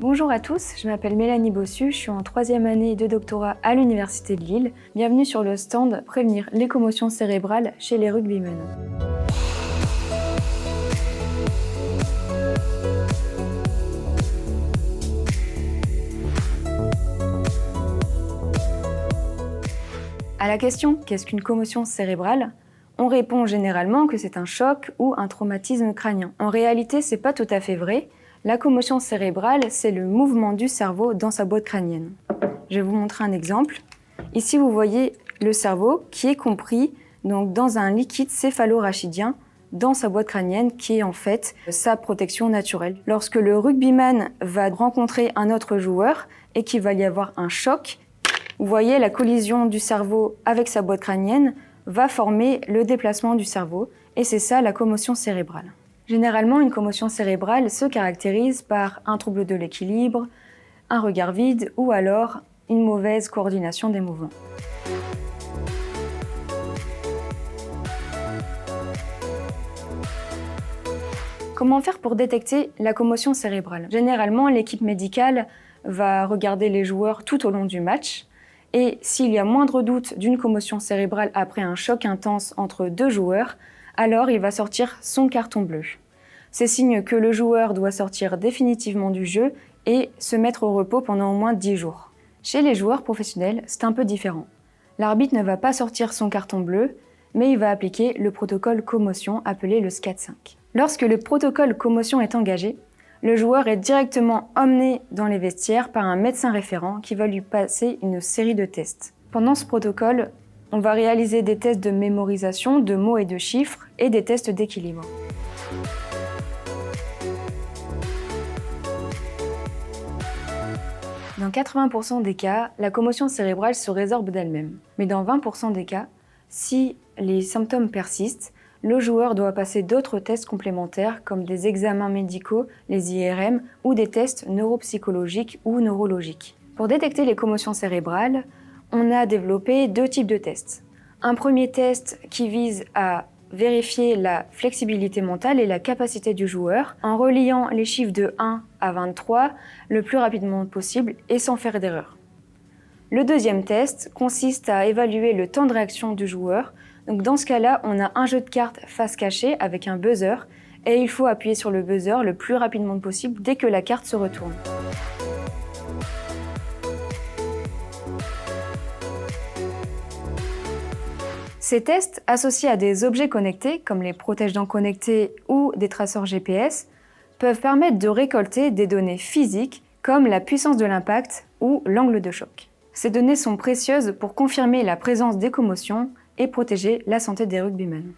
Bonjour à tous, je m'appelle Mélanie Bossu, je suis en 3e année de doctorat à l'Université de Lille. Bienvenue sur le stand Prévenir les commotions cérébrales chez les rugbymen. À la question « Qu'est-ce qu'une commotion cérébrale ?», on répond généralement que c'est un choc ou un traumatisme crânien. En réalité, c'est pas tout à fait vrai. La commotion cérébrale, c'est le mouvement du cerveau dans sa boîte crânienne. Je vais vous montrer un exemple. Ici, vous voyez le cerveau qui est compris donc, dans un liquide céphalorachidien dans sa boîte crânienne qui est en fait sa protection naturelle. Lorsque le rugbyman va rencontrer un autre joueur et qu'il va y avoir un choc, vous voyez la collision du cerveau avec sa boîte crânienne va former le déplacement du cerveau et c'est ça la commotion cérébrale. Généralement, une commotion cérébrale se caractérise par un trouble de l'équilibre, un regard vide ou alors une mauvaise coordination des mouvements. Comment faire pour détecter la commotion cérébrale ? Généralement, l'équipe médicale va regarder les joueurs tout au long du match et s'il y a moindre doute d'une commotion cérébrale après un choc intense entre deux joueurs, alors il va sortir son carton bleu. C'est signe que le joueur doit sortir définitivement du jeu et se mettre au repos pendant au moins 10 jours. Chez les joueurs professionnels, c'est un peu différent. L'arbitre ne va pas sortir son carton bleu, mais il va appliquer le protocole commotion appelé le SCAT-5. Lorsque le protocole commotion est engagé, le joueur est directement emmené dans les vestiaires par un médecin référent qui va lui passer une série de tests. Pendant ce protocole, on va réaliser des tests de mémorisation de mots et de chiffres et des tests d'équilibre. Dans 80% des cas, la commotion cérébrale se résorbe d'elle-même. Mais dans 20% des cas, si les symptômes persistent, le joueur doit passer d'autres tests complémentaires comme des examens médicaux, les IRM, ou des tests neuropsychologiques ou neurologiques. Pour détecter les commotions cérébrales, on a développé 2 types de tests. Un premier test qui vise à vérifier la flexibilité mentale et la capacité du joueur en reliant les chiffres de 1 à 23 le plus rapidement possible et sans faire d'erreur. Le deuxième test consiste à évaluer le temps de réaction du joueur. Donc dans ce cas-là, on a un jeu de cartes face cachée avec un buzzer et il faut appuyer sur le buzzer le plus rapidement possible dès que la carte se retourne. Ces tests, associés à des objets connectés, comme les protège-dents connectés ou des traceurs GPS, peuvent permettre de récolter des données physiques comme la puissance de l'impact ou l'angle de choc. Ces données sont précieuses pour confirmer la présence des commotions et protéger la santé des rugbymen.